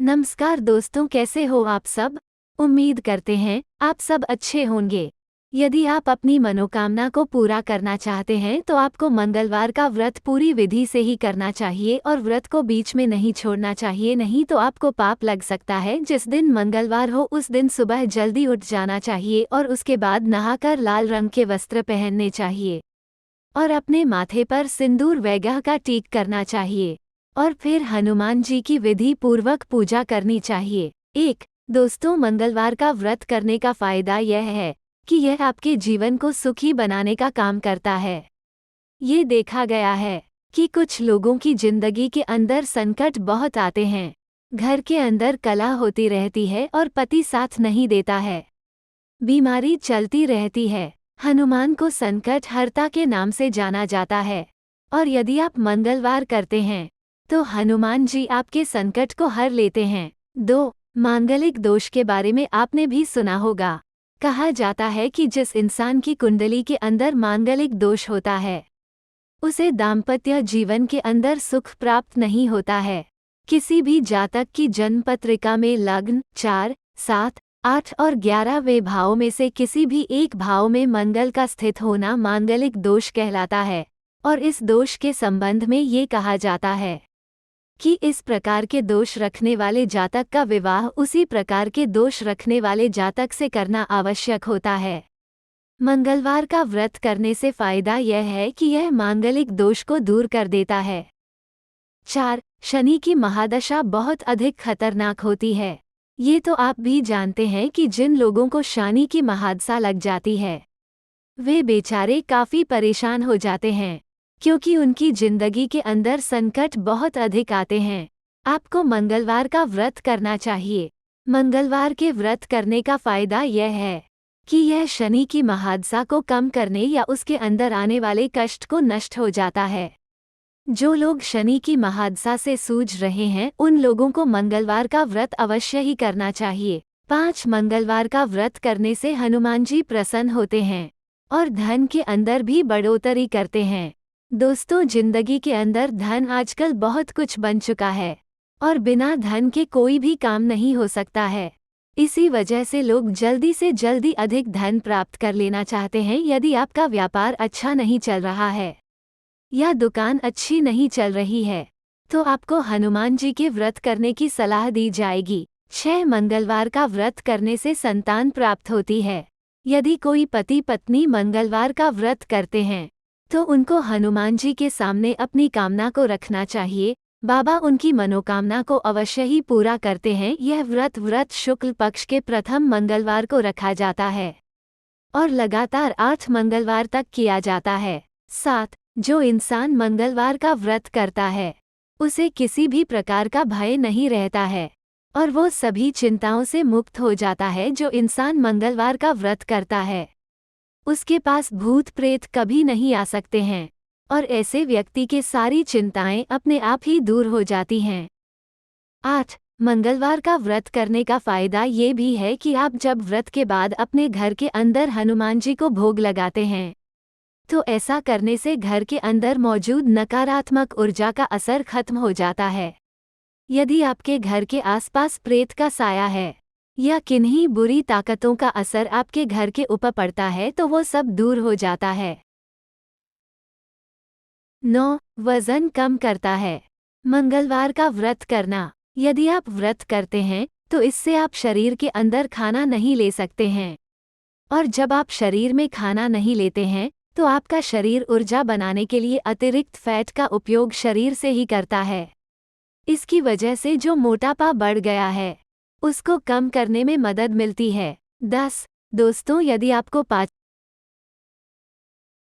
नमस्कार दोस्तों, कैसे हो आप सब। उम्मीद करते हैं आप सब अच्छे होंगे। यदि आप अपनी मनोकामना को पूरा करना चाहते हैं तो आपको मंगलवार का व्रत पूरी विधि से ही करना चाहिए और व्रत को बीच में नहीं छोड़ना चाहिए, नहीं तो आपको पाप लग सकता है। जिस दिन मंगलवार हो उस दिन सुबह जल्दी उठ जाना चाहिए और उसके बाद नहाकर लाल रंग के वस्त्र पहनने चाहिए और अपने माथे पर सिंदूर वैगह का टीक करना चाहिए और फिर हनुमान जी की विधि पूर्वक पूजा करनी चाहिए। दोस्तों, मंगलवार का व्रत करने का फायदा यह है कि यह आपके जीवन को सुखी बनाने का काम करता है। ये देखा गया है कि कुछ लोगों की जिंदगी के अंदर संकट बहुत आते हैं, घर के अंदर कलह होती रहती है और पति साथ नहीं देता है, बीमारी चलती रहती है। हनुमान को संकट हरता के नाम से जाना जाता है और यदि आप मंगलवार करते हैं तो हनुमान जी आपके संकट को हर लेते हैं। मांगलिक दोष के बारे में आपने भी सुना होगा। कहा जाता है कि जिस इंसान की कुंडली के अंदर मांगलिक दोष होता है उसे दाम्पत्य जीवन के अंदर सुख प्राप्त नहीं होता है। किसी भी जातक की जन्म पत्रिका में लग्न 4, 7, 8 और 11वें भाव में से किसी भी एक भाव में मंगल का स्थित होना मांगलिक दोष कहलाता है और इस दोष के संबंध में ये कहा जाता है कि इस प्रकार के दोष रखने वाले जातक का विवाह उसी प्रकार के दोष रखने वाले जातक से करना आवश्यक होता है। मंगलवार का व्रत करने से फायदा यह है कि यह मांगलिक दोष को दूर कर देता है। 4. शनि की महादशा बहुत अधिक खतरनाक होती है। ये तो आप भी जानते हैं कि जिन लोगों को शनि की महादशा लग जाती है वे बेचारे काफी परेशान हो जाते हैं क्योंकि उनकी जिंदगी के अंदर संकट बहुत अधिक आते हैं। आपको मंगलवार का व्रत करना चाहिए। मंगलवार के व्रत करने का फायदा यह है कि यह शनि की महादशा को कम करने या उसके अंदर आने वाले कष्ट को नष्ट हो जाता है। जो लोग शनि की महादशा से जूझ रहे हैं उन लोगों को मंगलवार का व्रत अवश्य ही करना चाहिए। 5. मंगलवार का व्रत करने से हनुमान जी प्रसन्न होते हैं और धन के अंदर भी बढ़ोतरी करते हैं। दोस्तों, जिंदगी के अंदर धन आजकल बहुत कुछ बन चुका है और बिना धन के कोई भी काम नहीं हो सकता है। इसी वजह से लोग जल्दी से जल्दी अधिक धन प्राप्त कर लेना चाहते हैं। यदि आपका व्यापार अच्छा नहीं चल रहा है या दुकान अच्छी नहीं चल रही है तो आपको हनुमान जी के व्रत करने की सलाह दी जाएगी। 6. मंगलवार का व्रत करने से संतान प्राप्त होती है। यदि कोई पति पत्नी मंगलवार का व्रत करते हैं तो उनको हनुमान जी के सामने अपनी कामना को रखना चाहिए। बाबा उनकी मनोकामना को अवश्य ही पूरा करते हैं। यह व्रत शुक्ल पक्ष के प्रथम मंगलवार को रखा जाता है और लगातार 8 मंगलवार तक किया जाता है। 7. जो इंसान मंगलवार का व्रत करता है उसे किसी भी प्रकार का भय नहीं रहता है और वो सभी चिंताओं से मुक्त हो जाता है। जो इंसान मंगलवार का व्रत करता है उसके पास भूत प्रेत कभी नहीं आ सकते हैं और ऐसे व्यक्ति के सारी चिंताएं अपने आप ही दूर हो जाती हैं। 8. मंगलवार का व्रत करने का फायदा ये भी है कि आप जब व्रत के बाद अपने घर के अंदर हनुमान जी को भोग लगाते हैं तो ऐसा करने से घर के अंदर मौजूद नकारात्मक ऊर्जा का असर खत्म हो जाता है। यदि आपके घर के आसपास प्रेत का साया है या किन्हीं बुरी ताकतों का असर आपके घर के ऊपर पड़ता है तो वो सब दूर हो जाता है। 9. वजन कम करता है। मंगलवार का व्रत करना। यदि आप व्रत करते हैं तो इससे आप शरीर के अंदर खाना नहीं ले सकते हैं और जब आप शरीर में खाना नहीं लेते हैं तो आपका शरीर ऊर्जा बनाने के लिए अतिरिक्त फैट का उपयोग शरीर से ही करता है। इसकी वजह से जो मोटापा बढ़ गया है उसको कम करने में मदद मिलती है। 10. दोस्तों, यदि आपको